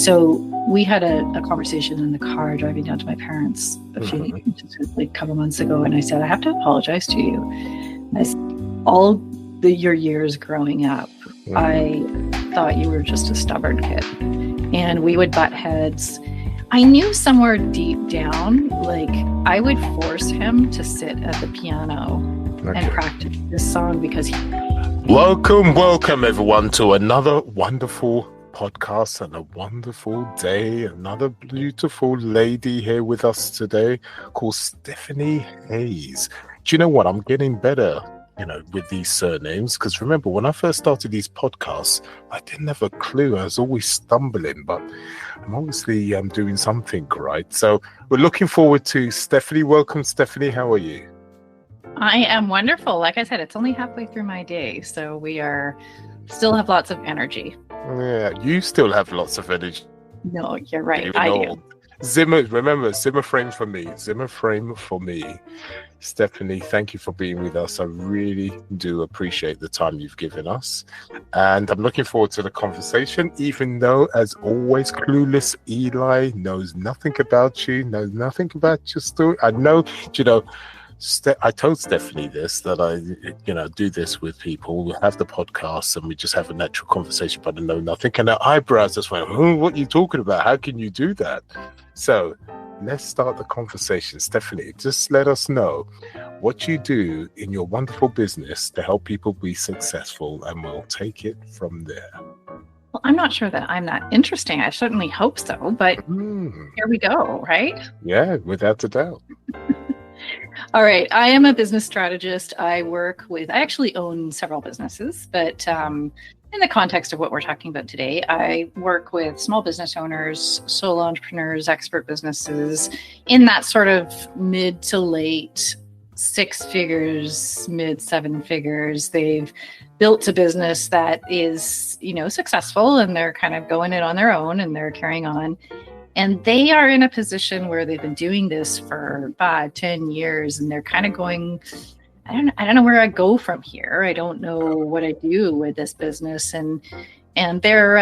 So we had a conversation in the car driving down to my parents a couple months ago, and I said, I have to apologize to you. As your years growing up, I thought you were just a stubborn kid, and we would butt heads. I knew somewhere deep down, like I would force him to sit at the piano and practice this song because Welcome everyone to another wonderful podcast and a wonderful day. Another beautiful lady here with us today called Stephanie Hayes. Do you know what? I'm getting better, with these surnames, because remember when I first started these podcasts, I didn't have a clue. I was always stumbling, but I'm obviously doing something right. So we're looking forward to Stephanie. Welcome, Stephanie. How are you? I am wonderful. Like I said, it's only halfway through my day, so we still have lots of energy. Yeah, you still have lots of energy. No, you're right. I do. Zimmer frame for me. Zimmer frame for me. Stephanie, thank you for being with us. I really do appreciate the time you've given us. And I'm looking forward to the conversation, even though, as always, clueless Eli knows nothing about you, knows nothing about your story. I know, I told Stephanie this, that I, do this with people. We have the podcast and we just have a natural conversation, but I know nothing. And her eyebrows just went, what are you talking about? How can you do that? So let's start the conversation. Stephanie, just let us know what you do in your wonderful business to help people be successful, and we'll take it from there. Well, I'm not sure that I'm that interesting. I certainly hope so, but here we go, right? Yeah, without a doubt. All right. I am a business strategist. I actually own several businesses, but in the context of what we're talking about today, I work with small business owners, solo entrepreneurs, expert businesses in that sort of mid to late 6 figures, mid 7 figures. They've built a business that is, successful, and they're kind of going it on their own and they're carrying on. And they are in a position where they've been doing this for 5, 10 years, and they're kind of going, I don't know where I go from here. I don't know what I do with this business. And they're,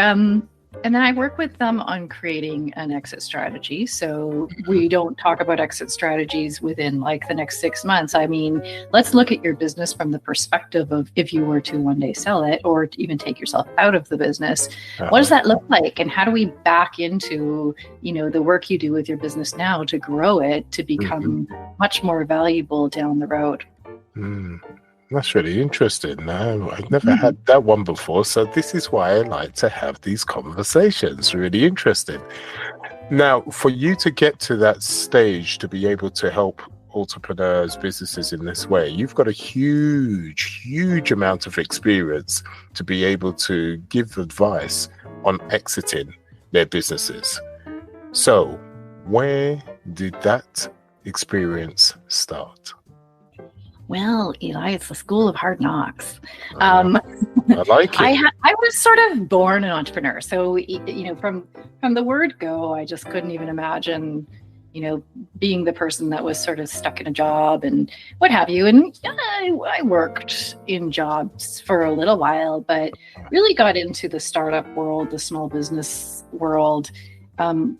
and then I work with them on creating an exit strategy. So we don't talk about exit strategies within like the next 6 months. I mean, let's look at your business from the perspective of if you were to one day sell it or even take yourself out of the business. What does that look like? And how do we back into, the work you do with your business now to grow it to become much more valuable down the road? That's really interesting. No, I've never had that one before. So this is why I like to have these conversations. Really interesting. Now, for you to get to that stage to be able to help entrepreneurs, businesses in this way, you've got a huge amount of experience to be able to give advice on exiting their businesses. So where did that experience start? Well, Eli, it's the school of hard knocks. I like it. I was sort of born an entrepreneur. So, from the word go, I just couldn't even imagine, being the person that was sort of stuck in a job and what have you. And I worked in jobs for a little while, but really got into the startup world, the small business world,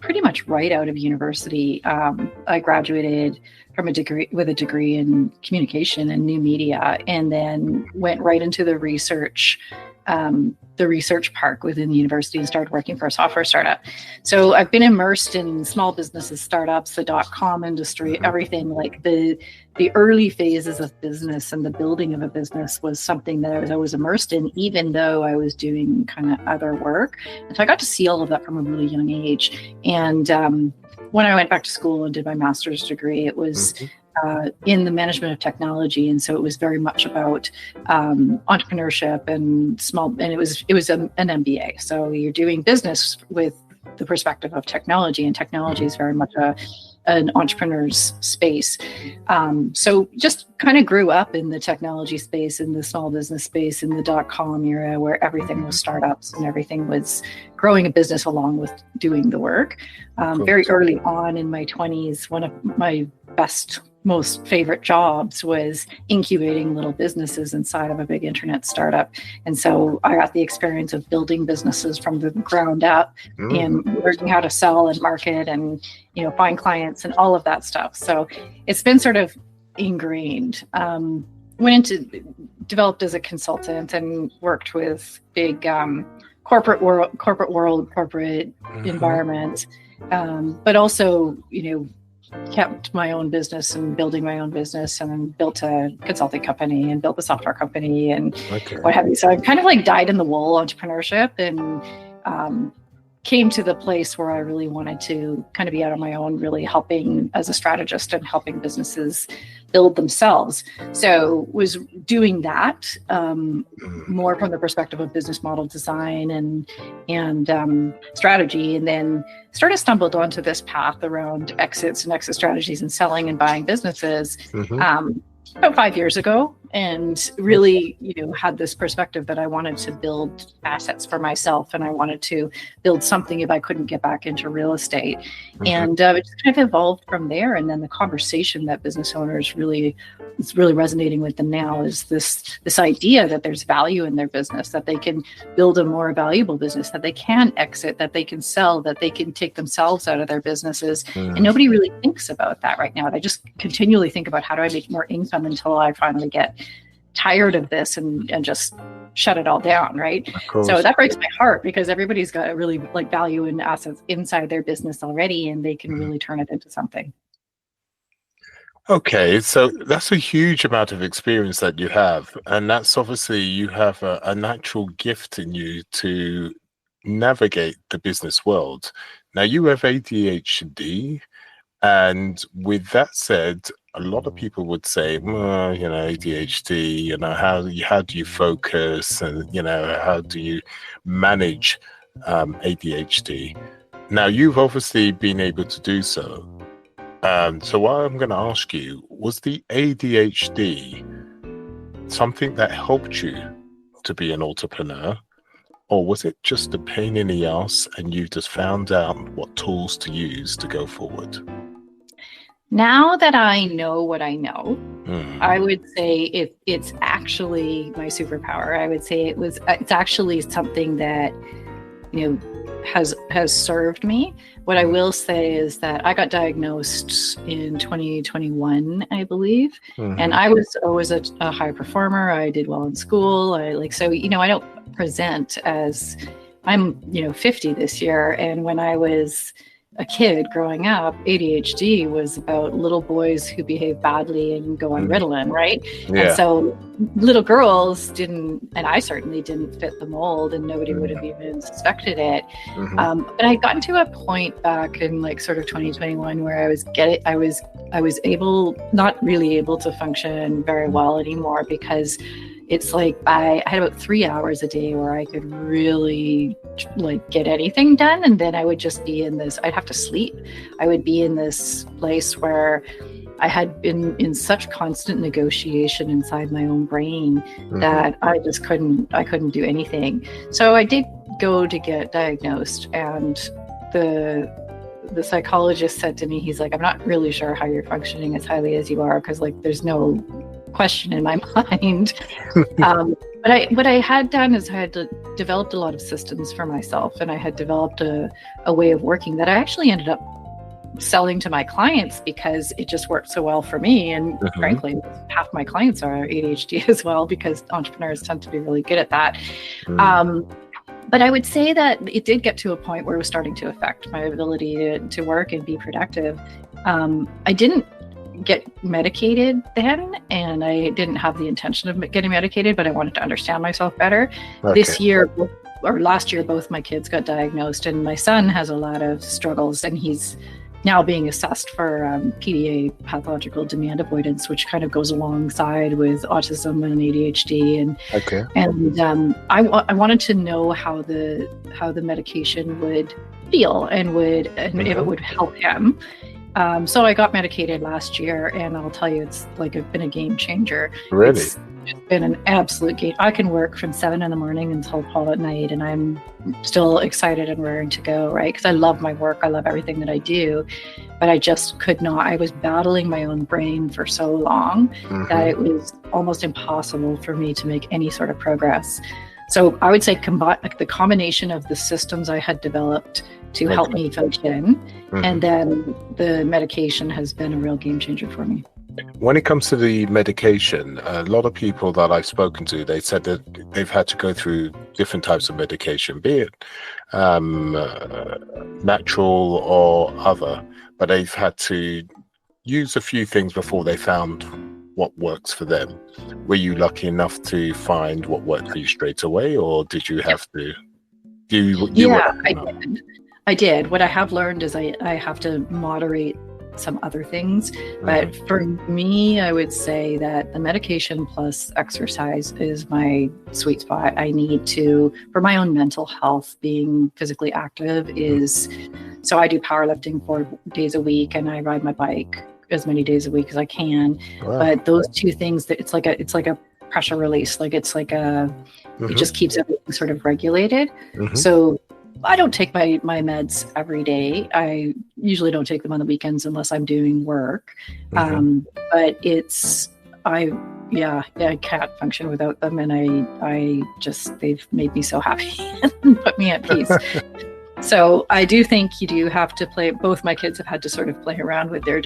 pretty much right out of university. I graduated with a degree in communication and new media, and then went right into the research park within the university and started working for a software startup. So I've been immersed in small businesses, startups, the .com industry, everything. Like the early phases of business and the building of a business was something that I was immersed in, even though I was doing kind of other work. And so I got to see all of that from a really young age. And when I went back to school and did my master's degree, it was in the management of technology, and so it was very much about entrepreneurship and it was an MBA. So you're doing business with the perspective of technology, and technology is very much an entrepreneur's space. So just kind of grew up in the technology space, in the small business space, in the .com era, where everything was startups and everything was growing a business along with doing the work. Very early on in my 20s, one of my best most favorite jobs was incubating little businesses inside of a big internet startup. And so I got the experience of building businesses from the ground up and learning how to sell and market and, find clients and all of that stuff. So it's been sort of ingrained. Developed as a consultant and worked with big corporate environment, but also, kept my own business and building my own business, and then built a consulting company and built a software company and what have you. So I've kind of like dyed in the wool entrepreneurship, and came to the place where I really wanted to kind of be out on my own, really helping as a strategist and helping businesses build themselves. So was doing that more from the perspective of business model design and strategy, and then stumbled onto this path around exits and exit strategies and selling and buying businesses about 5 years ago, and really, had this perspective that I wanted to build assets for myself, and I wanted to build something if I couldn't get back into real estate. And it just kind of evolved from there. And then the conversation that business owners is really resonating with them now is this idea that there's value in their business, that they can build a more valuable business, that they can exit, that they can sell, that they can take themselves out of their businesses. And nobody really thinks about that right now. They just continually think about, how do I make more income until I finally get tired of this and just shut it all down, right? So that breaks my heart, because everybody's got a really like value in assets inside their business already, and they can really turn it into something. Okay, so that's a huge amount of experience that you have, and that's obviously you have a natural gift in you to navigate the business world. Now, you have ADHD, and with that said, a lot of people would say, well, ADHD, how do you focus, and how do you manage ADHD? Now, you've obviously been able to do so. So what I'm going to ask you, was the ADHD something that helped you to be an entrepreneur, or was it just a pain in the ass and you just found out what tools to use to go forward? Now that I know what I know, I would say it's actually my superpower. I would say it's actually something that, has served me. What I will say is that I got diagnosed in 2021, I believe. And I was always a high performer. I did well in school. I don't present as I'm, 50 this year. And when I was a kid growing up, ADHD was about little boys who behave badly and go on Ritalin, right? Yeah. And so little girls didn't, and I certainly didn't fit the mold, and nobody would have even suspected it. But I had gotten to a point back in like sort of 2021 where I was not really able to function very well anymore, because it's like I had about 3 hours a day where I could really like get anything done. And then I would just be I'd have to sleep. I would be in this place where I had been in such constant negotiation inside my own brain that I just couldn't do anything. So I did go to get diagnosed, and the psychologist said to me, he's like, I'm not really sure how you're functioning as highly as you are, because like there's no question in my mind. But what I had done is I had developed a lot of systems for myself, and I had developed a way of working that I actually ended up selling to my clients, because it just worked so well for me. And frankly, half my clients are ADHD as well, because entrepreneurs tend to be really good at that. But I would say that it did get to a point where it was starting to affect my ability to work and be productive. I didn't get medicated then, and I didn't have the intention of getting medicated, but I wanted to understand myself better. This year or last year, both my kids got diagnosed, and my son has a lot of struggles, and he's now being assessed for PDA, pathological demand avoidance, which kind of goes alongside with autism and ADHD. And I wanted to know how the medication would feel and if it would help him. So I got medicated last year, and I'll tell you, it's like been a game changer. Really? just been an absolute game. I can work from 7 in the morning until 12 at night, and I'm still excited and raring to go, right? Because I love my work. I love everything that I do, but I just could not. I was battling my own brain for so long that it was almost impossible for me to make any sort of progress. So I would say the combination of the systems I had developed to help me function, and then the medication has been a real game changer for me. When it comes to the medication, a lot of people that I've spoken to, they said that they've had to go through different types of medication, be it natural or other, but they've had to use a few things before they found what works for them. Were you lucky enough to find what worked for you straight away, or did you have to I did. What I have learned is I have to moderate some other things, but for me, I would say that the medication plus exercise is my sweet spot. I need to, for my own mental health, being physically active is, so I do powerlifting 4 days a week, and I ride my bike as many days a week as I can. Wow. But those two things, that it's like a pressure release, like it's like it just keeps everything sort of regulated. So I don't take my meds every day. I usually don't take them on the weekends unless I'm doing work. But I can't function without them. And they've made me so happy and put me at peace. So I do think you do have to play. Both my kids have had to sort of play around with their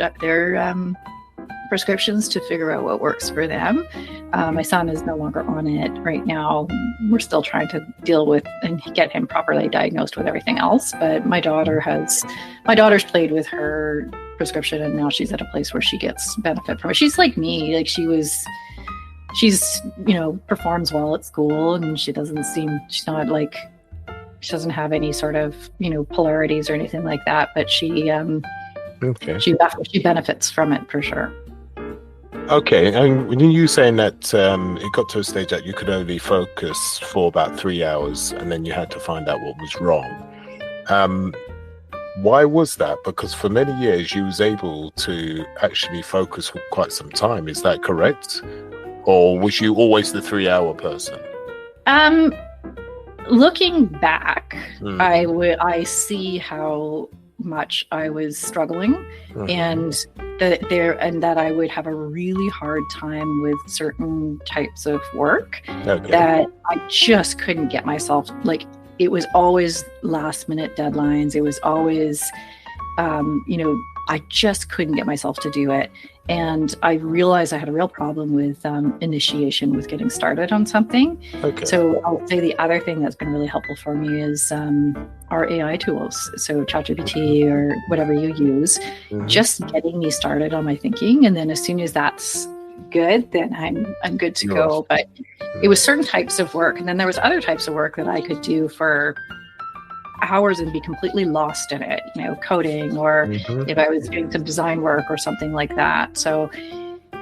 prescriptions to figure out what works for them. My son is no longer on it right now. We're still trying to deal with and get him properly diagnosed with everything else. But my daughter's played with her prescription, and now she's at a place where she gets benefit from it. She's like me, like she's performs well at school, and she doesn't have any sort of polarities or anything like that. But she benefits from it for sure. Okay, and when you saying that it got to a stage that you could only focus for about 3 hours, and then you had to find out what was wrong. Why was that? Because for many years you was able to actually focus for quite some time. Is that correct? Or was you always the 3-hour person? Looking back, I see how much I was struggling, and that I would have a really hard time with certain types of work that I just couldn't get myself, like it was always last minute deadlines. It was always, I just couldn't get myself to do it. And I realized I had a real problem with initiation, with getting started on something. So I'll say the other thing that's been really helpful for me is our AI tools. So ChatGPT or whatever you use, just getting me started on my thinking. And then as soon as that's good, then I'm good to go. But it was certain types of work. And then there was other types of work that I could do for hours and be completely lost in it, coding, or if I was doing some design work or something like that. So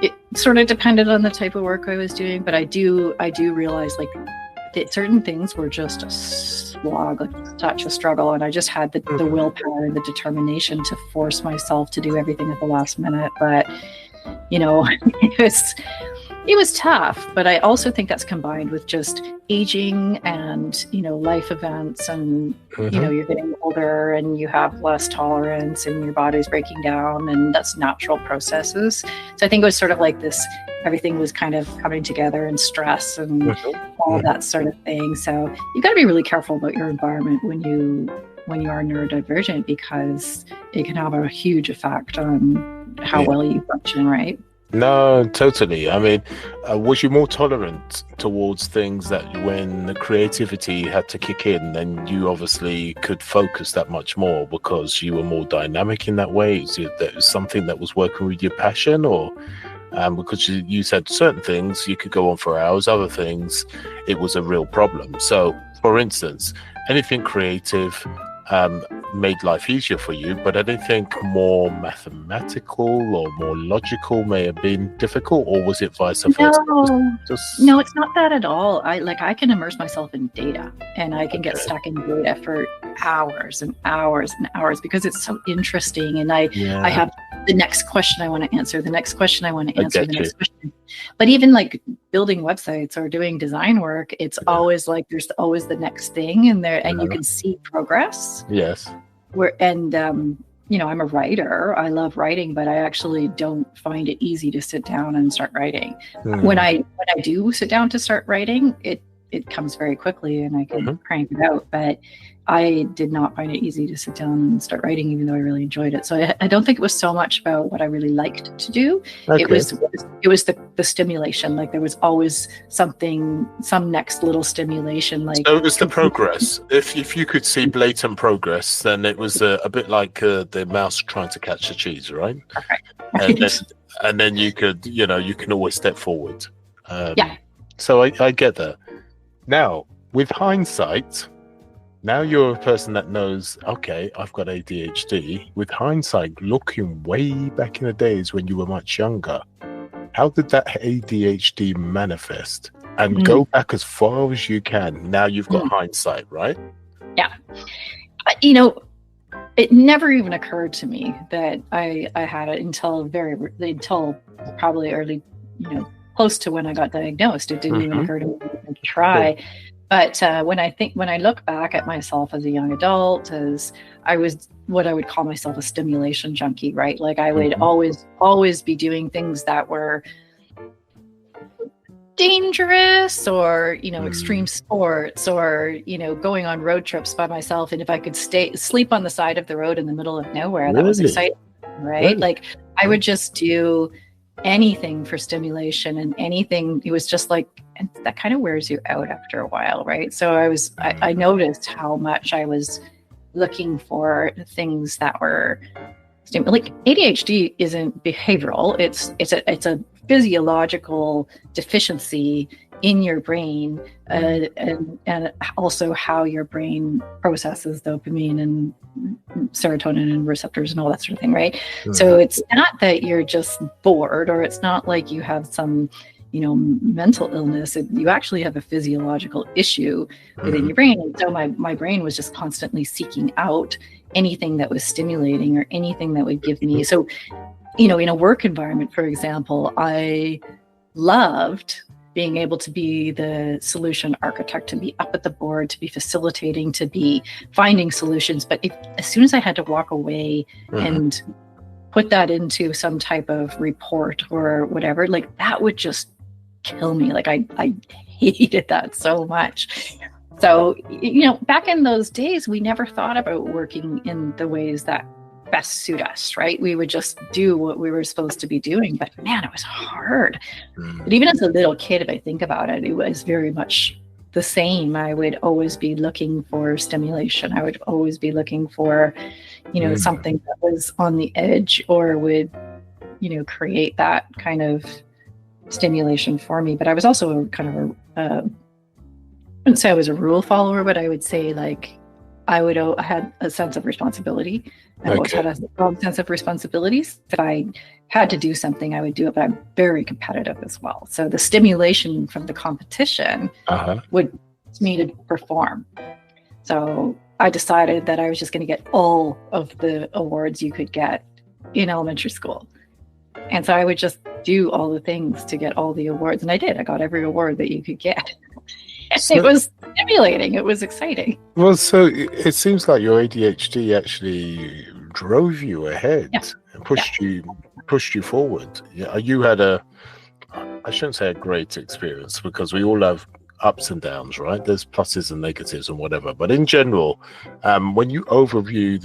it sort of depended on the type of work I was doing, but I do realize like that certain things were just a slog, like such a struggle. And I just had the willpower and the determination to force myself to do everything at the last minute. But, it was tough, but I also think that's combined with just aging and, life events, and, you're getting older and you have less tolerance and your body's breaking down, and that's natural processes. So I think it was sort of like this, everything was kind of coming together, and stress and all of that sort of thing. So you got to be really careful about your environment when you are neurodivergent, because it can have a huge effect on how well you function, right? No, totally. I mean, was you more tolerant towards things that when the creativity had to kick in, then you obviously could focus that much more because you were more dynamic in that way? Is it that was something that was working with your passion, or because you said certain things you could go on for hours, other things it was a real problem? So, for instance, anything creative made life easier for you, but anything more mathematical or more logical may have been difficult, or was it vice versa? No, it's not that at all. I can immerse myself in data, and I can get stuck in data for hours and hours and hours because it's so interesting. And I have the next question I want to answer, the next question I want to answer, the next question. But even like building websites or doing design work, it's always like there's always the next thing in there, and you can see progress. Yes. I'm a writer. I love writing, but I actually don't find it easy to sit down and start writing. When I do sit down to start writing, it comes very quickly and I can crank it out. But I did not find it easy to sit down and start writing, even though I really enjoyed it. So I don't think it was so much about what I really liked to do. Okay. It was the stimulation. Like there was always some next little stimulation. Like so it was the progress. If you could see blatant progress, then it was a bit like the mouse trying to catch the cheese, right? Right. And then you could, you can always step forward. So I get that. Now, with hindsight. Now you're a person that knows, okay, I've got ADHD. With hindsight, looking way back in the days when you were much younger, how did that ADHD manifest? And go back as far as you can. Now you've got hindsight, right? Yeah. It never even occurred to me that I had it until probably early, close to when I got diagnosed. It didn't even occur to me to try. Cool. But when I look back at myself as a young adult, as I was what I would call myself a stimulation junkie, right? Like I would always be doing things that were dangerous or, extreme sports or, going on road trips by myself. And if I could sleep on the side of the road in the middle of nowhere, that was exciting, right? Really? Like I would just do anything for stimulation and anything. It was just like, and that kind of wears you out after a while, right? So I noticed how much I was looking for things that were like ADHD isn't behavioral. It's a physiological deficiency in your brain, and also how your brain processes dopamine and serotonin and receptors and all that sort of thing, right? So it's not that you're just bored, or it's not like you have some mental illness. You actually have a physiologial issue within your brain. And so my brain was just constantly seeking out anything that was stimulating or anything that would give me. So, in a work environment, for example, I loved being able to be the solution architect, to be up at the board, to be facilitating, to be finding solutions. But as soon as I had to walk away and put that into some type of report or whatever, like that would just kill me. Like I hated that so much. So, back in those days, we never thought about working in the ways that best suit us, right? We would just do what we were supposed to be doing. But man, it was hard. But even as a little kid, if I think about it, it was very much the same. I would always be looking for stimulation. I would always be looking for, something that was on the edge or would, create that kind of stimulation for me. But I was also kind of I wouldn't say I was a rule follower, but I would say like I had a sense of responsibility. I always had a strong sense of responsibilities. If I had to do something, I would do it, but I'm very competitive as well. So the stimulation from the competition would force me to perform. So I decided that I was just going to get all of the awards you could get in elementary school. And so I would just do all the things to get all the awards. And I did. I got every award that you could get. So, it was stimulating. It was exciting. Well, so it seems like your ADHD actually drove you ahead and pushed you forward. Yeah, you had I shouldn't say a great experience, because we all have ups and downs, right? There's pluses and negatives and whatever. But in general, when you overview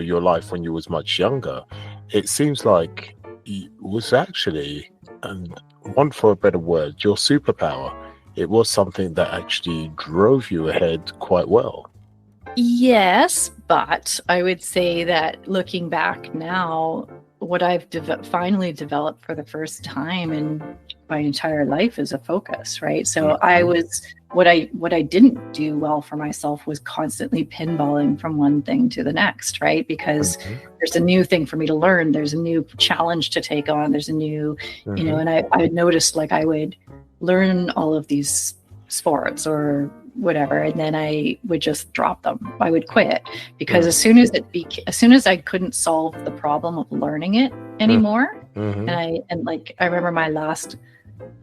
your life when you was much younger, it seems like it was actually, and one for a better word, your superpower. It was something that actually drove you ahead quite well. Yes, but I would say that looking back now, what I've finally developed for the first time in my entire life is a focus, right? So I was, what I didn't do well for myself was constantly pinballing from one thing to the next, right? Because there's a new thing for me to learn. There's a new challenge to take on. There's a new, and I noticed like I would learn all of these sports or whatever, and then I would just drop them. I would quit because as soon as I couldn't solve the problem of learning it anymore, and I remember my last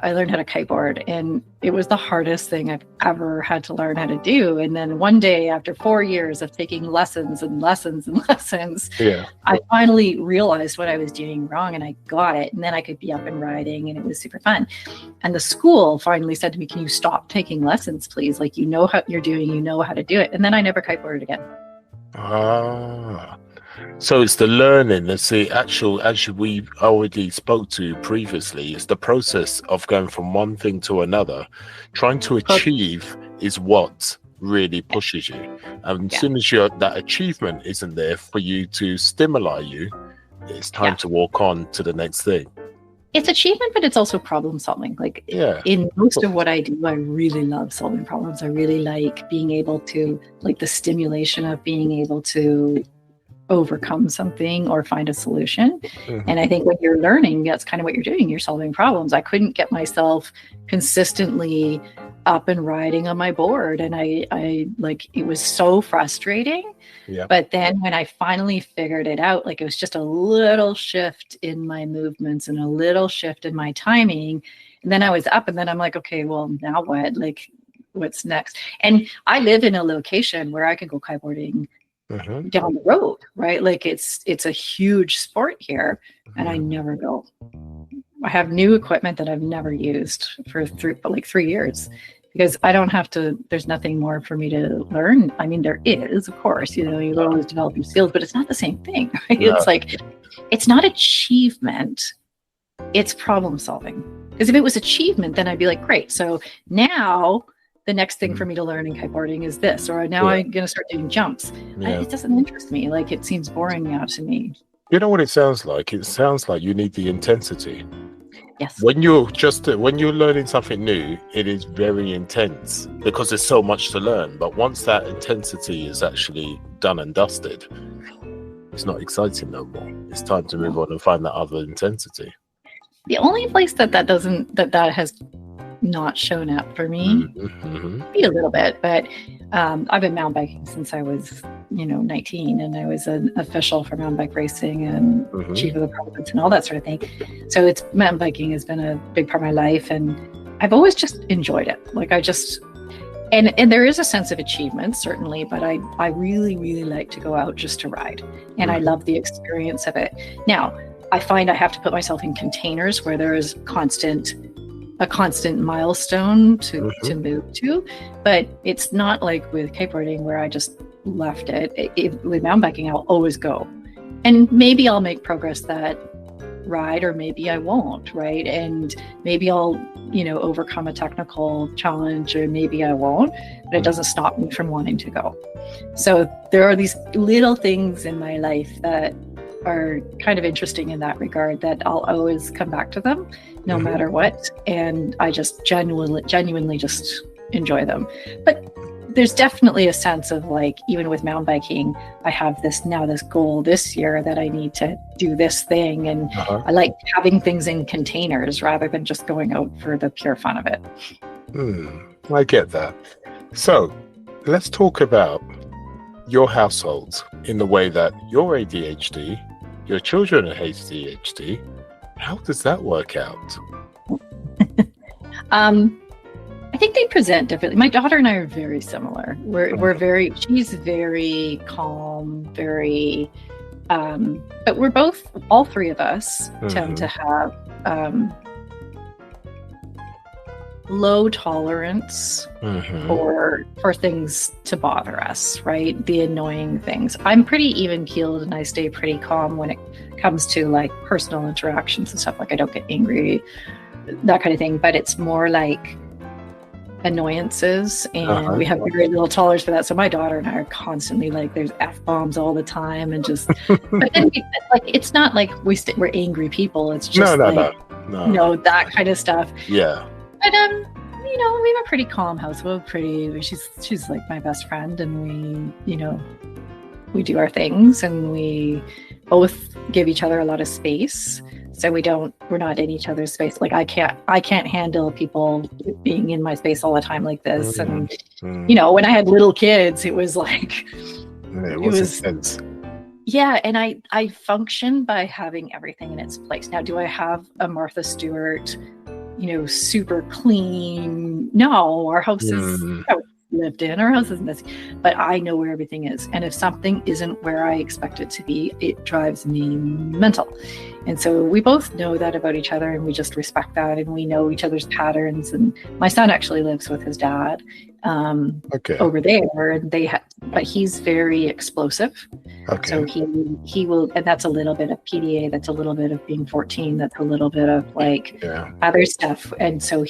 I learned how to kiteboard, and it was the hardest thing I've ever had to learn how to do. And then one day, after 4 years of taking lessons and lessons and lessons, I finally realized what I was doing wrong, and I got it. And then I could be up and riding, and it was super fun. And the school finally said to me, "Can you stop taking lessons, please? Like, you know how you're doing, you know how to do it." And then I never kiteboarded again. So it's the learning, it's the actual, as we already spoke to previously, it's the process of going from one thing to another. Trying to achieve is what really pushes you. And as soon as that achievement isn't there for you to stimulate you, it's time to walk on to the next thing. It's achievement, but it's also problem solving. Like in most of what I do, I really love solving problems. I really like being able to, like the stimulation of being able to overcome something or find a solution. And I think when you're learning, that's kind of what you're doing. You're solving problems. I couldn't get myself consistently up and riding on my board. And I like, it was so frustrating. But then when I finally figured it out, like it was just a little shift in my movements and a little shift in my timing. And then I was up, and then I'm like, okay, well, now what? Like, what's next? And I live in a location where I can go kiteboarding down the road, right? Like it's a huge sport here, and I never go. I have new equipment that I've never used for 3 years, because I don't have to, there's nothing more for me to learn. I mean, there is, of course, you always develop your skills, but it's not the same thing, right? It's like, it's not achievement, it's problem solving. Because if it was achievement, then I'd be like, great, so now the next thing for me to learn in kiteboarding is this, or now I'm going to start doing jumps. It doesn't interest me. Like, it seems boring now to me. You know what it sounds like? It sounds like you need the intensity. Yes. When you're learning something new, it is very intense because there's so much to learn. But once that intensity is actually done and dusted, it's not exciting no more. It's time to move on and find that other intensity. The only place that has not shown up for me, maybe a little bit, but I've been mountain biking since I was 19, and I was an official for mountain bike racing and chief of the province and all that sort of thing. So mountain biking has been a big part of my life, and I've always just enjoyed it. Like and there is a sense of achievement, certainly, but I really, really like to go out just to ride, and I love the experience of it. Now, I find I have to put myself in containers where there is a constant milestone to move to, but it's not like with kiteboarding where I just left it. With mountain biking, I'll always go, and maybe I'll make progress that ride, or maybe I won't, right? And maybe I'll overcome a technical challenge, or maybe I won't, but it doesn't stop me from wanting to go. So there are these little things in my life that are kind of interesting in that regard, that I'll always come back to them no matter what, and I just genuinely just enjoy them. But there's definitely a sense of, like, even with mountain biking, I have this goal this year that I need to do this thing, and I like having things in containers rather than just going out for the pure fun of it. I get that. So let's talk about your household in the way that you're ADHD, your children are ADHD. How does that work out? I think they present differently. My daughter and I are very similar. She's very calm, very, but we're all three of us tend to have low tolerance for things to bother us, right? The annoying things. I'm pretty even keeled, and I stay pretty calm when it comes to like personal interactions and stuff. Like, I don't get angry, that kind of thing, but it's more like annoyances, and we have very little tolerance for that. So my daughter and I are constantly like, there's F-bombs all the time, and just but then it's not like we're angry people. It's just no, that kind of stuff. But we have a pretty calm household. She's like my best friend, and we do our things, and we both give each other a lot of space. So we're not in each other's space. Like, I can't handle people being in my space all the time like this. And when I had little kids, it was like it was intense. Yeah, and I function by having everything in its place. Now, do I have a Martha Stewart super clean. No, our house is lived in, our house is messy, but I know where everything is. And if something isn't where I expect it to be, it drives me mental. And so we both know that about each other, and we just respect that, and we know each other's patterns. And my son actually lives with his dad over there, and but he's very explosive. Okay. So he will, and that's a little bit of PDA, that's a little bit of being 14, that's a little bit of other stuff. And so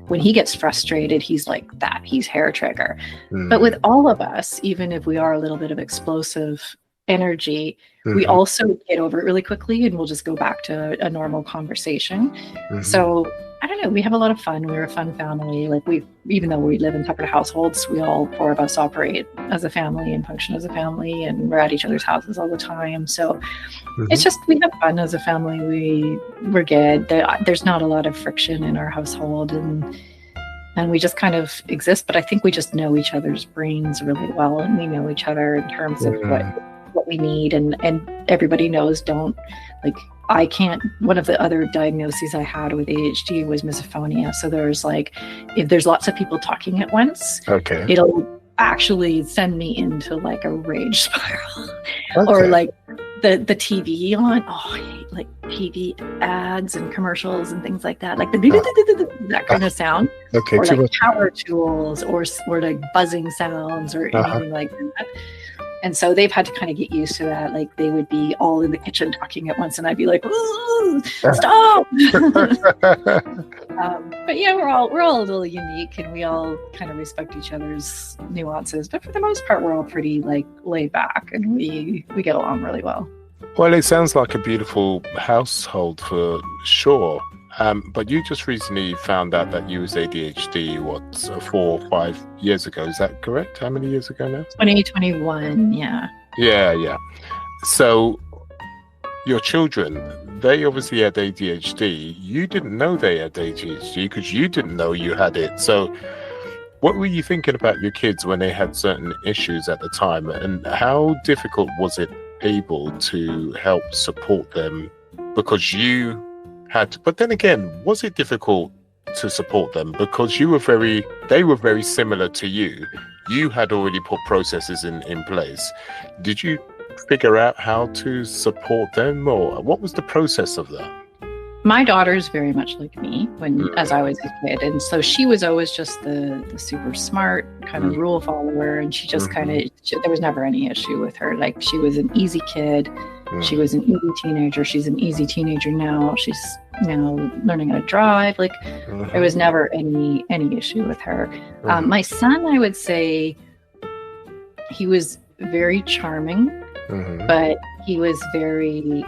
when he gets frustrated, he's like that. He's hair trigger. But with all of us, even if we are a little bit of explosive energy, we also get over it really quickly, and we'll just go back to a normal conversation. So I don't know, we have a lot of fun. We're a fun family. Like even though we live in separate households, we all four of us operate as a family and function as a family, and we're at each other's houses all the time. So it's just, we have fun as a family. We're good. There's not a lot of friction in our household, and we just kind of exist. But I think we just know each other's brains really well, and we know each other in terms of what we need, and everybody knows, I can't, one of the other diagnoses I had with ADHD was misophonia. So there's if there's lots of people talking at once, it'll actually send me into like a rage spiral. Or like the TV on, I hate TV ads and commercials and things like that, like that kind of sound, or like power tools, or like buzzing sounds, or anything like that. And so they've had to kind of get used to that. Like they would be all in the kitchen talking at once, and I'd be like, "Ooh, stop!" But yeah, we're all a little unique, and we all kind of respect each other's nuances. But for the most part, we're all pretty laid back, and we get along really well. Well, it sounds like a beautiful household for sure. But you just recently found out that you was ADHD, 4 or 5 years ago. Is that correct? How many years ago now? 2021, yeah. Yeah. So your children, they obviously had ADHD. You didn't know they had ADHD because you didn't know you had it. So what were you thinking about your kids when they had certain issues at the time? And how difficult was it able to help support them? Because you but then again, was it difficult to support them because they were very similar to you? You had already put processes in place. Did you figure out how to support them, or what was the process of that? My daughter's very much like me as I was a kid, and so she was always just the super smart kind of rule follower, and she just kind of, there was never any issue with her. Like, she was an easy kid. She was an easy teenager. She's an easy teenager now. She's now learning how to drive. There was never any issue with her. My son, I would say, he was very charming, but he was very,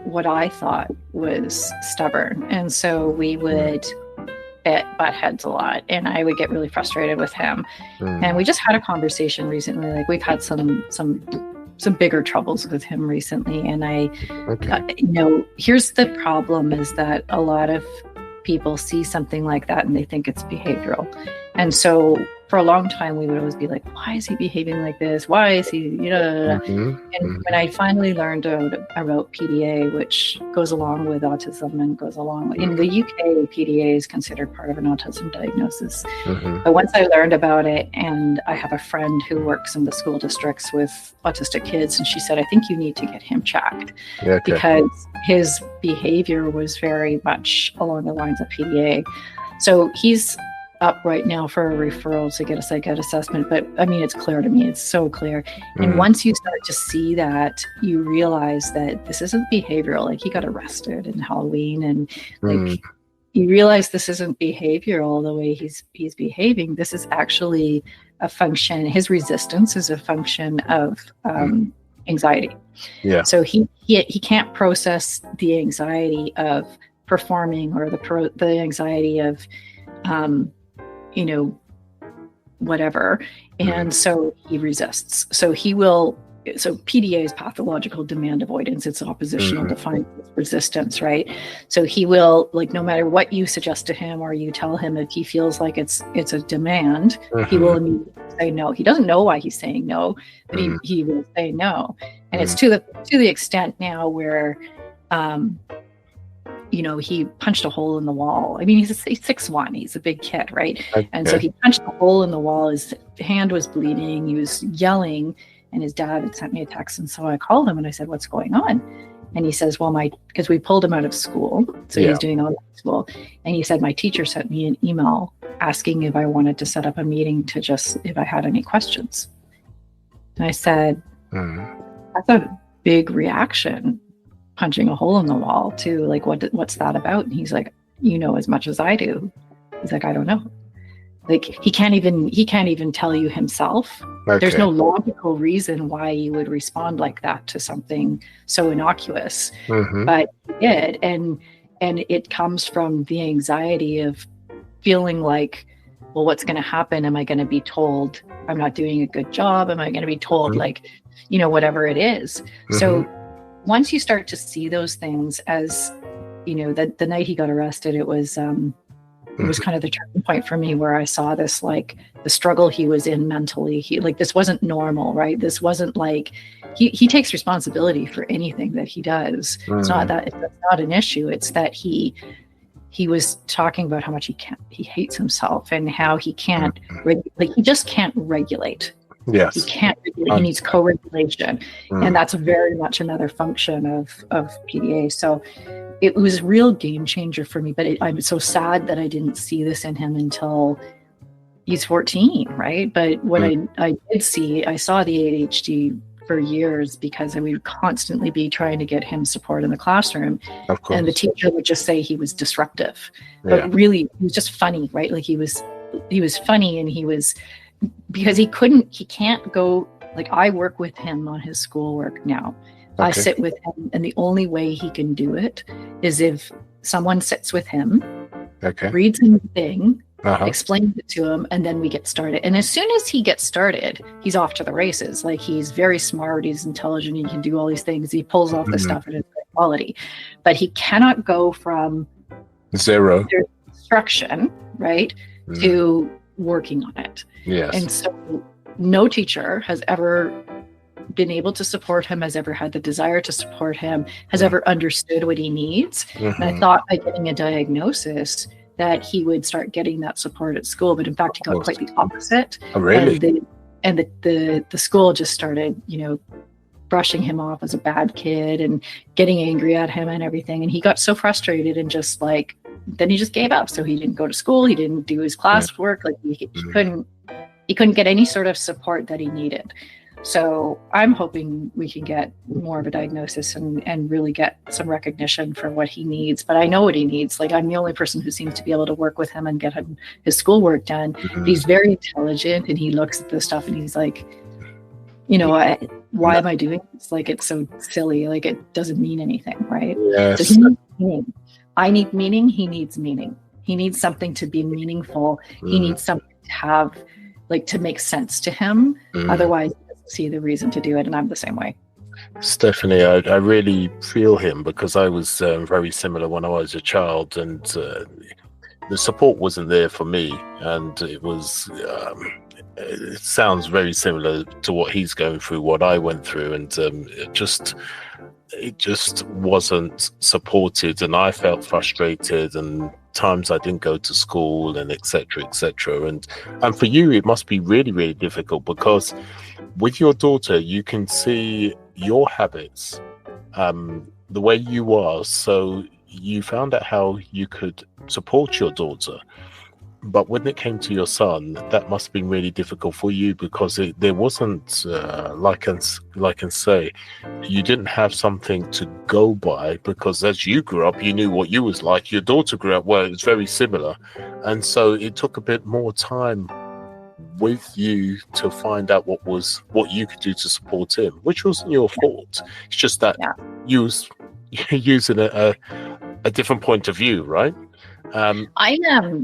what I thought was stubborn. And so we would butt heads a lot, and I would get really frustrated with him. And we just had a conversation recently. Like, we've had some bigger troubles with him recently, and here's the problem, is that a lot of people see something like that and they think it's behavioral. And so for a long time we would always be like, why is he behaving like this? Why is he, And when I finally learned about PDA, which goes along with autism and goes along with, in the UK, PDA is considered part of an autism diagnosis. But once I learned about it, and I have a friend who works in the school districts with autistic kids, and she said, I think you need to get him checked, because his behavior was very much along the lines of PDA. So he's up right now for a referral to get a psych ed assessment. But I mean, it's clear to me, it's so clear. And once you start to see that, you realize that this isn't behavioral. Like, he got arrested in Halloween, and you realize this isn't behavioral the way he's behaving. This is actually a function. His resistance is a function of anxiety. So he can't process the anxiety of performing, or the anxiety of whatever. And so he resists. So PDA is pathological demand avoidance. It's oppositional defiance resistance, right? So he will, no matter what you suggest to him or you tell him, if he feels like it's a demand, he will immediately say no. He doesn't know why he's saying no, but he will say no. And it's to the extent now where he punched a hole in the wall. I mean, he's 6'1", he's a big kid, right? Okay. And so he punched a hole in the wall. His hand was bleeding. He was yelling, and his dad had sent me a text. And so I called him and I said, "What's going on?" And he says, "Well, because we pulled him out of school, so he's doing online school." And he said, "My teacher sent me an email asking if I wanted to set up a meeting to if I had any questions." And I said, "That's a big reaction, punching a hole in the wall too. Like, what's that about?" And he's like, "You know as much as I do." He's like, "I don't know." Like, he can't even tell you himself. Okay. There's no logical reason why you would respond like that to something so innocuous, but he did, and it comes from the anxiety of feeling like, well, what's going to happen? Am I going to be told I'm not doing a good job? Am I going to be told like, whatever it is? So once you start to see those things, as the night he got arrested, it was kind of the turning point for me, where I saw this, like, the struggle he was in mentally. This wasn't normal, right? This wasn't like he takes responsibility for anything that he does. It's not an issue. It's that he was talking about how much he hates himself, and how he can't he just can't regulate. Yes. He can't regulate. He needs co-regulation. And that's very much another function of PDA. So it was a real game changer for me, but I'm so sad that I didn't see this in him until he's 14, right? But what I did see, I saw the ADHD for years, because I would constantly be trying to get him support in the classroom. Of course. And the teacher would just say he was disruptive, but really he was just funny, right? Like, he was funny, and because he can't go, like, I work with him on his schoolwork now. Okay. I sit with him, and the only way he can do it is if someone sits with him, reads him the thing, explains it to him, and then we get started. And as soon as he gets started, he's off to the races. Like, he's very smart, he's intelligent, he can do all these things. He pulls off the stuff at his quality, but he cannot go from zero instruction, right, to working on it. Yes. And so no teacher has ever been able to support him, has ever had the desire to support him, has ever understood what he needs. And I thought by getting a diagnosis that he would start getting that support at school, but in fact he got quite the opposite. Oh, really? And the school just started, brushing him off as a bad kid and getting angry at him and everything. And he got so frustrated, and just like, then he just gave up. So he didn't go to school, he didn't do his classwork, like he couldn't get any sort of support that he needed. So I'm hoping we can get more of a diagnosis and really get some recognition for what he needs. But I know what he needs. Like, I'm the only person who seems to be able to work with him and get his schoolwork done. But he's very intelligent, and he looks at this stuff and he's like, why am I doing this? Like, it's so silly. Like, it doesn't mean anything, right? Yes. So he needs meaning. I need meaning. He needs meaning. He needs something to be meaningful. He needs something to have, like, to make sense to him. Otherwise, see the reason to do it. And I'm the same way. Stephanie, I really feel him, because I was very similar when I was a child, and the support wasn't there for me, and it was it sounds very similar to what he's going through, what I went through, and it just wasn't supported, and I felt frustrated, and times I didn't go to school, and etc. And for you it must be really, really difficult, because with your daughter you can see your habits, the way you are, so you found out how you could support your daughter. But when it came to your son, that must have been really difficult for you, because there wasn't, like I say, you didn't have something to go by, because as you grew up, you knew what you was like. Your daughter grew up, well, it's very similar. And so it took a bit more time with you to find out what you could do to support him, which wasn't your fault. It's just that you was using a different point of view, right? I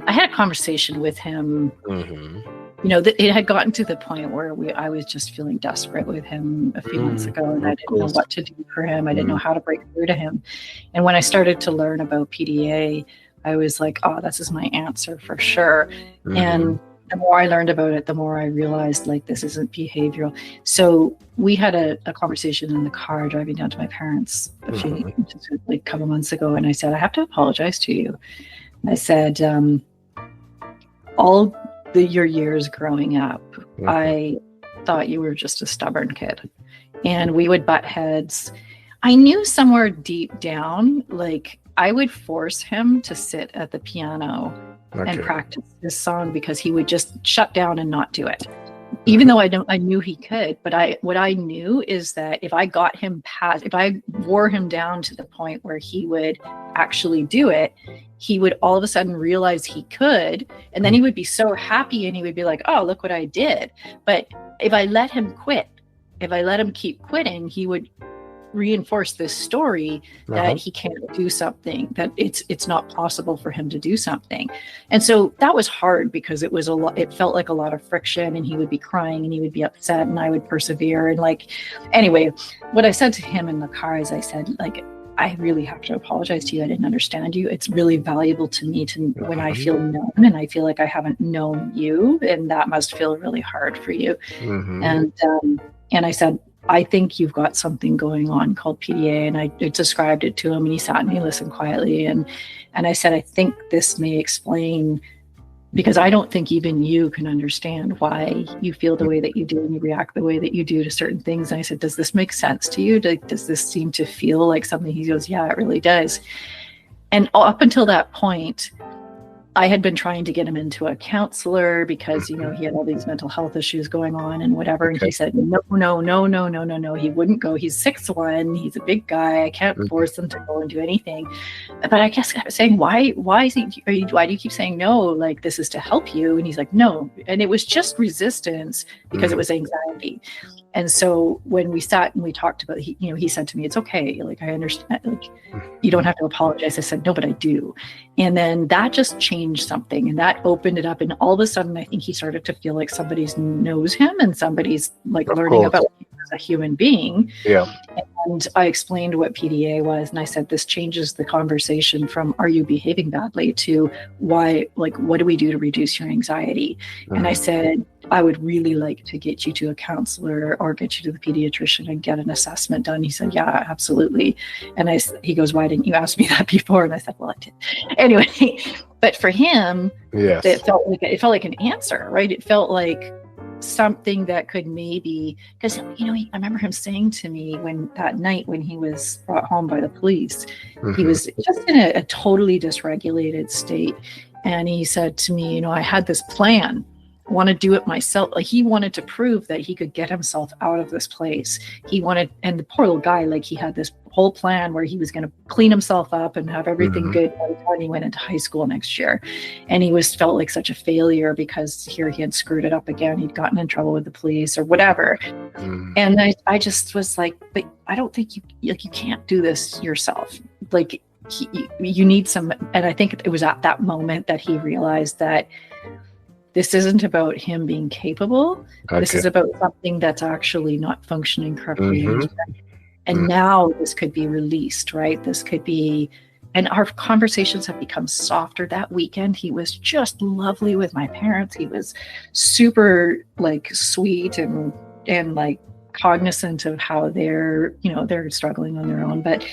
had a conversation with him. It had gotten to the point where I was just feeling desperate with him a few months ago, and I didn't know what to do for him. I didn't know how to break through to him. And when I started to learn about PDA, I was like, oh, this is my answer for sure. And the more I learned about it, the more I realized like this isn't behavioral. So we had a conversation in the car driving down to my parents a couple months ago, and I said, I have to apologize to you. I said, all your years growing up, I thought you were just a stubborn kid, and we would butt heads. I knew somewhere deep down, like I would force him to sit at the piano and practice this song because he would just shut down and not do it. Even though I knew he could, but what I knew is that if I got him past, if I wore him down to the point where he would actually do it, he would all of a sudden realize he could, and then he would be so happy and he would be like, oh, look what I did. But if I let him quit, if I let him keep quitting, he would reinforce this story that he can't do something, that it's not possible for him to do something. And so that was hard because it was a lot, it felt like a lot of friction, and he would be crying and he would be upset and I would persevere. And like, anyway, what I said to him in the car is I said, like, I really have to apologize to you. I didn't understand you. It's really valuable to me to when I feel known and I feel like I haven't known you, and that must feel really hard for you. And I said, I think you've got something going on called PDA. And I described it to him, and he sat and he listened quietly. And I said, I think this may explain, because I don't think even you can understand why you feel the way that you do and you react the way that you do to certain things. And I said, does this make sense to you? Does this seem to feel like something? He goes, yeah, it really does. And up until that point, I had been trying to get him into a counselor because, you know, he had all these mental health issues going on and whatever. And he said, no. He wouldn't go. He's 6'1". He's a big guy. I can't force him to go and do anything. But I guess I was saying, why do you keep saying no? Like, this is to help you. And he's like, no. And it was just resistance because it was anxiety. And so when we sat and we talked about, he said to me, it's okay. Like, I understand, like, you don't have to apologize. I said, no, but I do. And then that just changed something, and that opened it up. And all of a sudden, I think he started to feel like somebody knows him and somebody's like learning about him as a human being. Yeah. And I explained what PDA was. And I said, this changes the conversation from, are you behaving badly, to why, like, what do we do to reduce your anxiety? And I said, I would really like to get you to a counselor or get you to the pediatrician and get an assessment done. He said, yeah, absolutely. And he goes, why didn't you ask me that before? And I said, well, I did. Anyway, but for him, it felt like an answer, right? It felt like something that could maybe, because, you know, I remember him saying to me that night when he was brought home by the police, he was just in a totally dysregulated state. And he said to me, you know, I had this plan, want to do it myself. Like, he wanted to prove that he could get himself out of this place. And the poor little guy, like, he had this whole plan where he was going to clean himself up and have everything good by the time he went into high school next year. And he felt like such a failure because here he had screwed it up again. He'd gotten in trouble with the police or whatever. And I just was like, but I don't think you can't do this yourself. Like, you need some. And I think it was at that moment that he realized that this isn't about him being capable. This is about something that's actually not functioning correctly. And now this could be released, right? This could be, and our conversations have become softer. That weekend, he was just lovely with my parents. He was super, like, sweet and like cognizant of how they're struggling on their own, but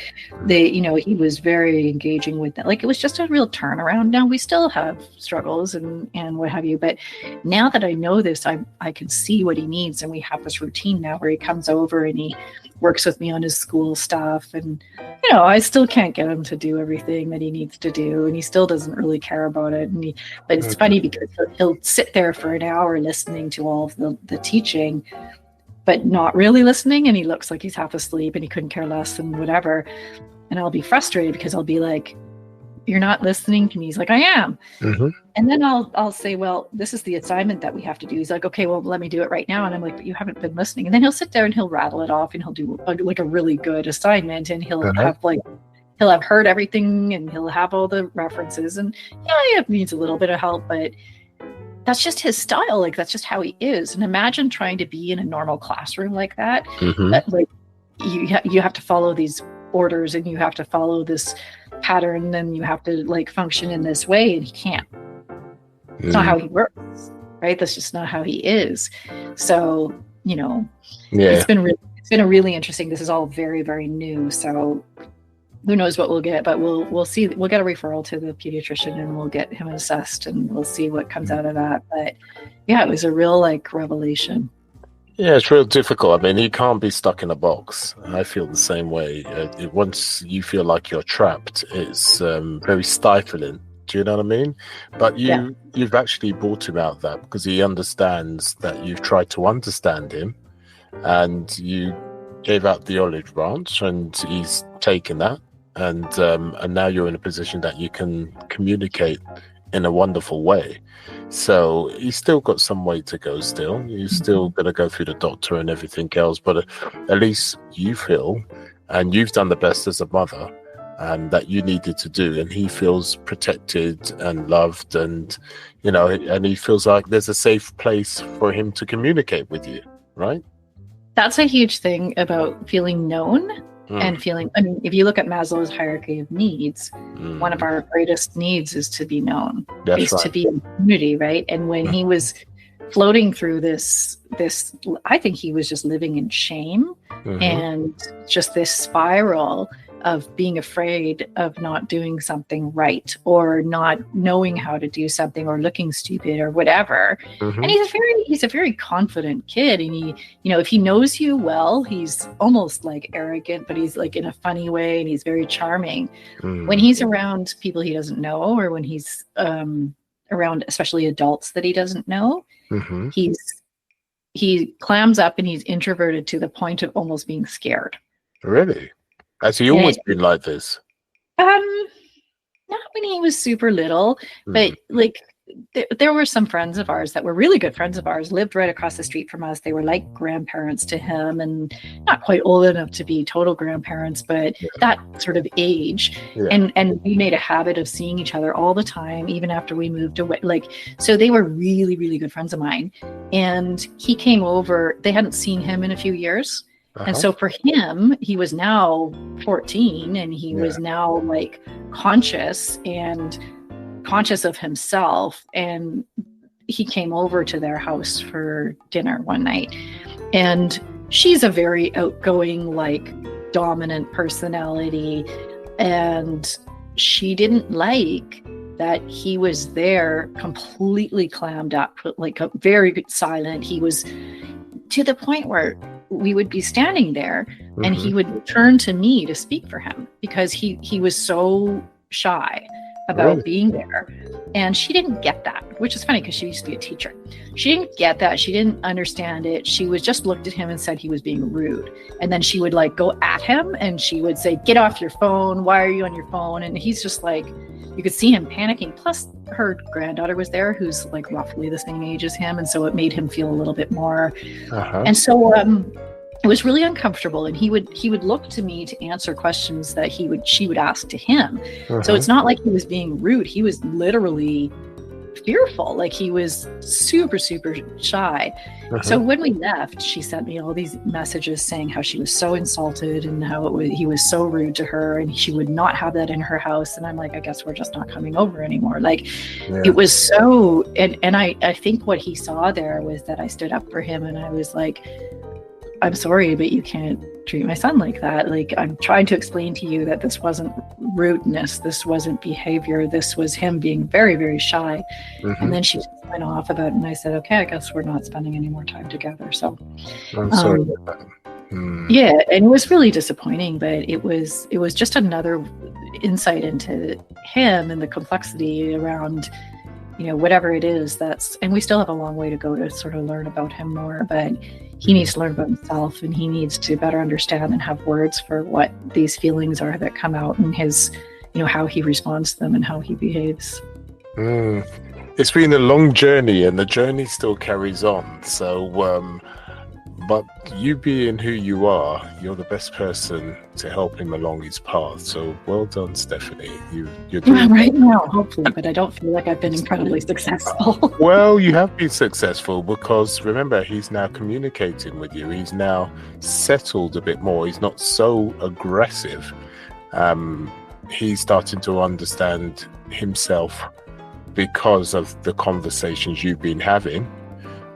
he was very engaging with that. Like, it was just a real turnaround. Now we still have struggles and what have you, but now that I know this, I can see what he needs. And we have this routine now where he comes over and he works with me on his school stuff. And, you know, I still can't get him to do everything that he needs to do. And he still doesn't really care about it. But it's funny because he'll sit there for an hour listening to all of the teaching, but not really listening. And he looks like he's half asleep and he couldn't care less and whatever. And I'll be frustrated because I'll be like, you're not listening to me. He's like, I am. And then I'll say, well, this is the assignment that we have to do. He's like, okay, well, let me do it right now. And I'm like, but you haven't been listening. And then he'll sit there and he'll rattle it off and he'll do like a really good assignment. And he'll have heard everything and he'll have all the references. And he needs a little bit of help, but that's just his style. Like, that's just how he is. And imagine trying to be in a normal classroom like that. Like, you have to follow these orders and you have to follow this pattern and you have to, like, function in this way, and he can't. It's not how he works. right? That's just not how he is. So, Yeah. it's been a really interesting. This is all very, very new. So who knows what we'll get, but we'll see. We'll get a referral to the pediatrician and we'll get him assessed and we'll see what comes out of that. But yeah, it was a real revelation. Yeah, it's real difficult. I mean, he can't be stuck in a box. I feel the same way. Once you feel like you're trapped, it's very stifling. Do you know what I mean? But you've actually brought him out of that because he understands that you've tried to understand him, and you gave out the olive branch, and he's taken that, and now you're in a position that you can communicate in a wonderful way. So he's still got some way to go still. He's still going to go through the doctor and everything else, but at least you feel, and you've done the best as a mother that you needed to do, and he feels protected and loved, and and he feels like there's a safe place for him to communicate with you, right? That's a huge thing about feeling known. And feeling, I mean, if you look at Maslow's hierarchy of needs, one of our greatest needs is to be known, to be in community, right? And when he was floating through this, I think he was just living in shame and just this spiral of being afraid of not doing something right or not knowing how to do something or looking stupid or whatever. And he's a very confident kid. And he, if he knows you well, he's almost arrogant, but he's in a funny way, and he's very charming. When he's around people he doesn't know, or when he's around especially adults that he doesn't know, he clams up and he's introverted to the point of almost being scared. Really? Has he always been like this? Not when he was super little, but there were some friends of ours that were really good friends of ours, lived right across the street from us. They were like grandparents to him, and not quite old enough to be total grandparents, but that sort of age. And we made a habit of seeing each other all the time, even after we moved away. So they were really, really good friends of mine. And he came over. They hadn't seen him in a few years. And so for him, he was now 14, and he was now conscious of himself. And he came over to their house for dinner one night. And she's a very outgoing, dominant personality. And she didn't like that he was there completely clammed up, very silent. He was to the point where we would be standing there and he would turn to me to speak for him because he was so shy about being there. And she didn't get that, which is funny because she used to be a teacher. She didn't get that. She didn't understand it. She was just looked at him and said he was being rude. And then she would go at him and she would say, "Get off your phone. Why are you on your phone?" And he's just you could see him panicking. Plus her granddaughter was there who's roughly the same age as him. And so it made him feel a little bit more. And so it was really uncomfortable. And he would look to me to answer questions that she would ask to him. So it's not like he was being rude. He was literally fearful. He was super, super shy. So when we left, she sent me all these messages saying how she was so insulted and how he was so rude to her and she would not have that in her house. And I'm I guess we're just not coming over anymore. It was so, and I think what he saw there was that I stood up for him and I was "I'm sorry, but you can't treat my son like that. I'm trying to explain to you that this wasn't rudeness. This wasn't behavior. This was him being very, very shy." And then she just went off about it. And I said, "Okay, I guess we're not spending any more time together." So I'm sorry about that. Yeah, and it was really disappointing, but it was just another insight into him and the complexity around, whatever it is and we still have a long way to go to sort of learn about him more, but he needs to learn about himself and he needs to better understand and have words for what these feelings are that come out and his, how he responds to them and how he behaves. It's been a long journey and the journey still carries on. So, but you being who you are, you're the best person to help him along his path. So well done, Stephanie. You're doing right now, hopefully, but I don't feel like I've been incredibly successful. Well, you have been successful because remember, he's now communicating with you. He's now settled a bit more. He's not so aggressive. He's starting to understand himself because of the conversations you've been having.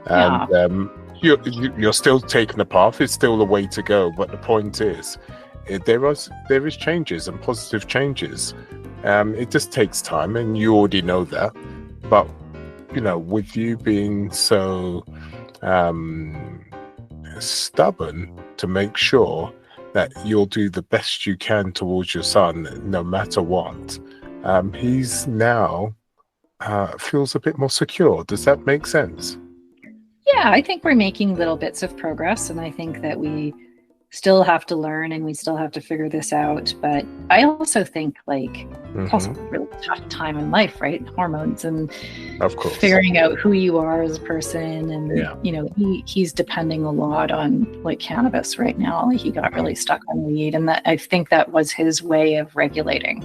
And you're still taking a path. It's still a way to go. But the point is, there is changes and positive changes. It just takes time, and you already know that. But with you being so stubborn to make sure that you'll do the best you can towards your son, no matter what, he's now feels a bit more secure. Does that make sense? Yeah, I think we're making little bits of progress, and I think that we still have to learn and we still have to figure this out. But I also think it's also a really tough time in life, right? Hormones and of course figuring out who you are as a person. And he's depending a lot on cannabis right now. He got really stuck on weed, and that I think that was his way of regulating,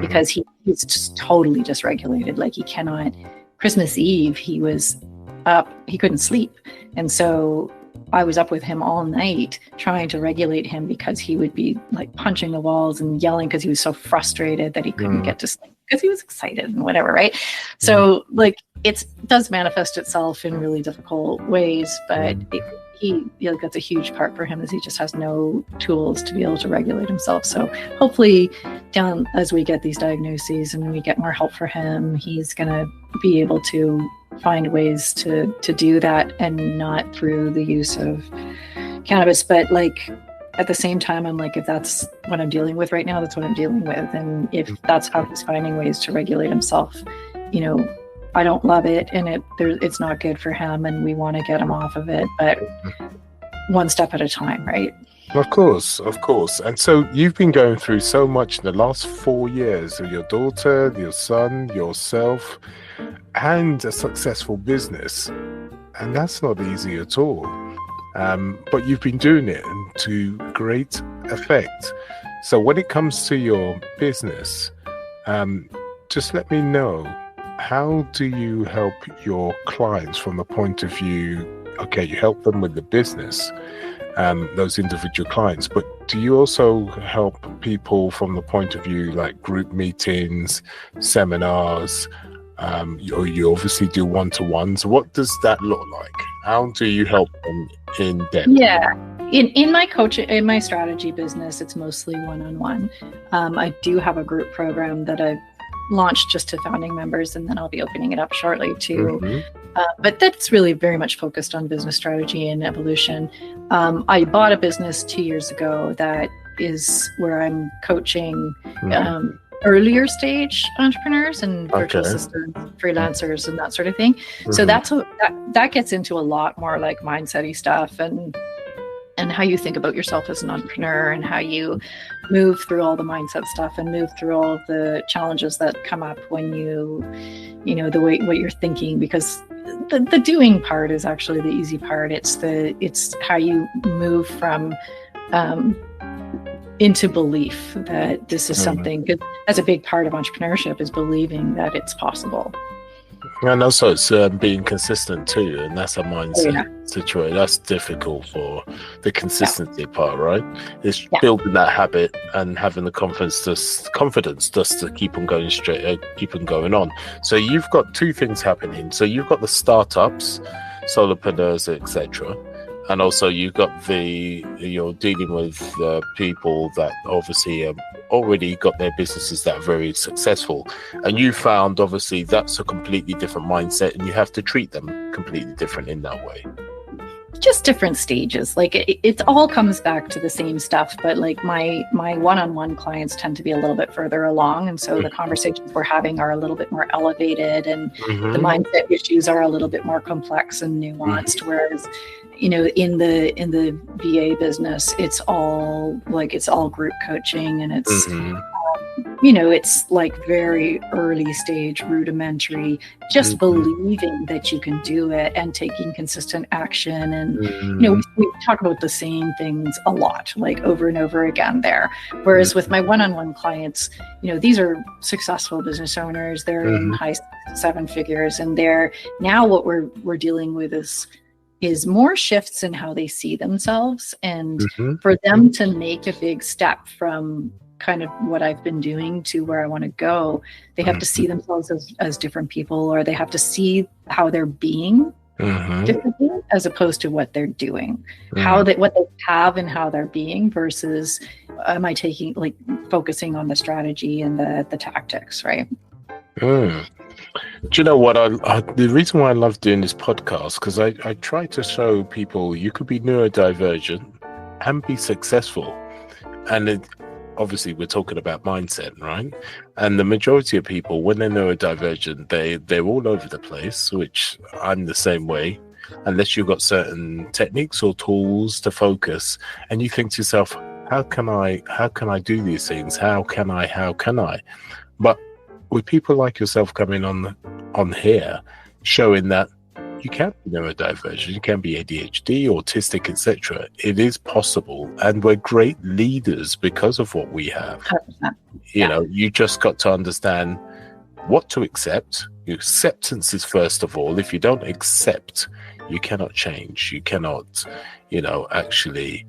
because he's just totally dysregulated. He cannot. Christmas Eve, he was up, he couldn't sleep, and so I was up with him all night trying to regulate him, because he would be punching the walls and yelling because he was so frustrated that he couldn't get to sleep because he was excited and whatever, right? So it does manifest itself in really difficult ways, but that's a huge part for him, is he just has no tools to be able to regulate himself. So hopefully as we get these diagnoses and we get more help for him, he's going to be able to find ways to do that, and not through the use of cannabis. But at the same time, I'm if that's what I'm dealing with right now, that's what I'm dealing with. And if that's how he's finding ways to regulate himself, I don't love it, and it's not good for him, and we want to get him off of it, but one step at a time, right? Of course. And so you've been going through so much in the last 4 years with your daughter, your son, yourself, and a successful business. And that's not easy at all. But you've been doing it to great effect. So when it comes to your business, just let me know, how do you help your clients from the point of view, okay, you help them with the business, those individual clients, but do you also help people from the point of view group meetings, seminars, or you obviously do one-to-ones? What does that look like? How do you help them in depth? Yeah. In my strategy business, it's mostly one-on-one. I do have a group program that I've launched just to founding members, and then I'll be opening it up shortly to but that's really very much focused on business strategy and evolution. I bought a business 2 years ago that is where I'm coaching earlier stage entrepreneurs and virtual assistants, freelancers, and that sort of thing. So that gets into a lot more mindset-y stuff, and how you think about yourself as an entrepreneur, and how you move through all the mindset stuff and move through all of the challenges that come up when the way what you're thinking, because the doing part is actually the easy part. It's how you move from into belief that this is something good. That's a big part of entrepreneurship, is believing that it's possible. And also it's being consistent too, and that's a mindset situation. That's difficult for the consistency part, right? It's building that habit and having the confidence just to keep on going straight, keep on going on. So you've got two things happening. So you've got the startups, solopreneurs, etc., and also you've got you're dealing with people that obviously already got their businesses that are very successful, and you found obviously that's a completely different mindset, and you have to treat them completely different in that way. Just different stages. It all comes back to the same stuff, but my one-on-one clients tend to be a little bit further along, and so the conversations we're having are a little bit more elevated, and the mindset issues are a little bit more complex and nuanced. Whereas in the VA business, it's all group coaching, and it's it's very early stage, rudimentary, just believing that you can do it and taking consistent action. And we talk about the same things a lot, over and over again there. Whereas with my one-on-one clients, these are successful business owners. They're in high 7 figures, and they're now what we're dealing with is more shifts in how they see themselves, and for them to make a big step from kind of what I've been doing to where I want to go, they have to see themselves as different people, or they have to see how they're being differently as opposed to what they're doing, what they have and how they're being versus am I taking like focusing on the strategy and the tactics, right? Do you know what? The reason why I love doing this podcast, because I try to show people you could be neurodivergent and be successful. And obviously we're talking about mindset, right? And the majority of people, when they're neurodivergent, they're all over the place, which I'm the same way, unless you've got certain techniques or tools to focus. And you think to yourself, how can I do these things? How can I? But with people like yourself coming on here, showing that you can be neurodivergent, you can be ADHD, autistic, etc. It is possible, and we're great leaders because of what we have. 100%. You know, you just got to understand what to accept. Acceptance is first of all. If you don't accept, you cannot change. You cannot, actually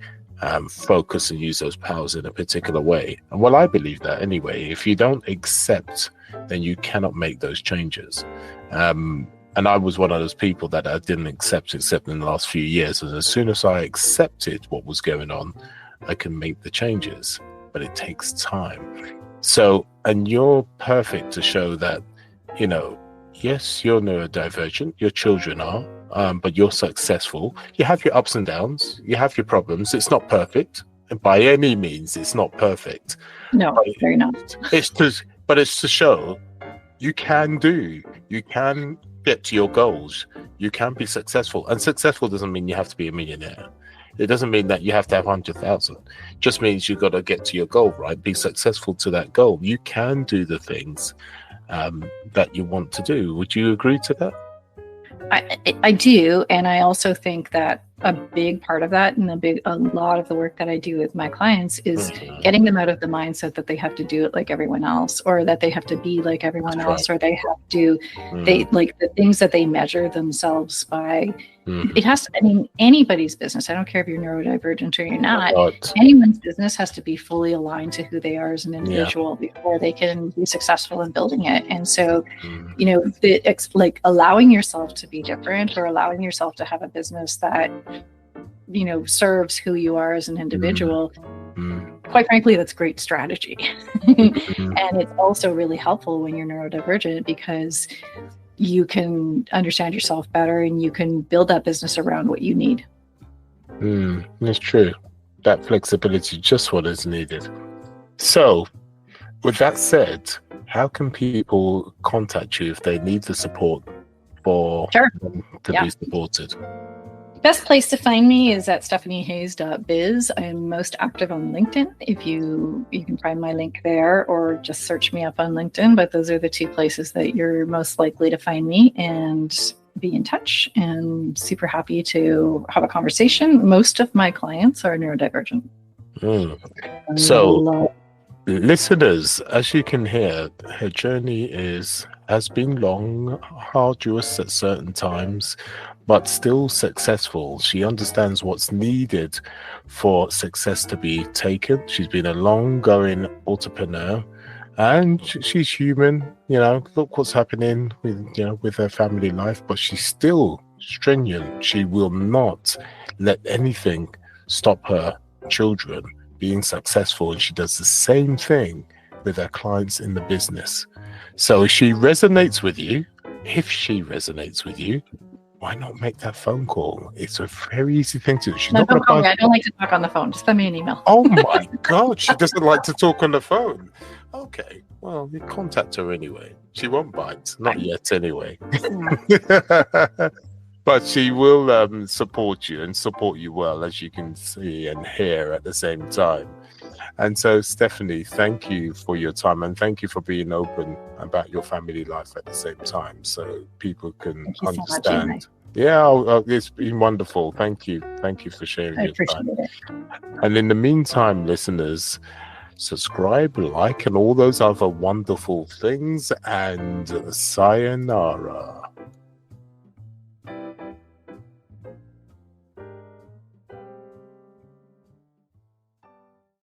focus and use those powers in a particular way. And well, I believe that anyway. If you don't accept, then you cannot make those changes. And I was one of those people that I didn't accept in the last few years. And as soon as I accepted what was going on, I can make the changes. But it takes time. So, and you're perfect to show that, yes, you're neurodivergent, your children are, but you're successful. You have your ups and downs, you have your problems. It's not perfect. And by any means, it's not perfect. No, very not. It's to show you can get to your goals. You can be successful. And successful doesn't mean you have to be a millionaire. It doesn't mean that you have to have 100,000. Just means you've got to get to your goal, right? Be successful to that goal. You can do the things that you want to do. Would you agree to that? I do. And I also think that a big part of that and a lot of the work that I do with my clients is getting them out of the mindset that they have to do it like everyone else, or that they have to be like everyone else, or they have to, they like the things that they measure themselves by. It has to, anybody's business, I don't care if you're neurodivergent or you're not, anyone's business has to be fully aligned to who they are as an individual before they can be successful in building it. And so, it's like allowing yourself to be different, or allowing yourself to have a business that, serves who you are as an individual. Quite frankly, that's great strategy. And it's also really helpful when you're neurodivergent, because you can understand yourself better and you can build that business around what you need. That's true. That flexibility, just what is needed. So with that said, how can people contact you if they need the support for them to be supported? Best place to find me is at stephaniehayes.biz. I'm most active on LinkedIn. If you can find my link there, or just search me up on LinkedIn, but those are the two places that you're most likely to find me and be in touch, and super happy to have a conversation. Most of my clients are neurodivergent. So listeners, as you can hear, her journey has been long, arduous at certain times, but still successful. She understands what's needed for success to be taken. She's been a long-going entrepreneur, and she's human. Look what's happening with her family life, but she's still stringent. She will not let anything stop her children being successful, and she does the same thing with her clients in the business. So if she resonates with you, why not make that phone call? It's a very easy thing to do. Don't call me. I don't like to talk on the phone. Just send me an email. Oh my God, she doesn't like to talk on the phone. Okay, well, you contact her anyway. She won't bite. Not yet anyway. But she will support you, and support you well, as you can see and hear at the same time. And so, Stephanie, thank you for your time, and thank you for being open about your family life at the same time, so people can understand. It's been wonderful. Thank you for sharing your time. It. And in the meantime, listeners, subscribe, like, and all those other wonderful things, and sayonara.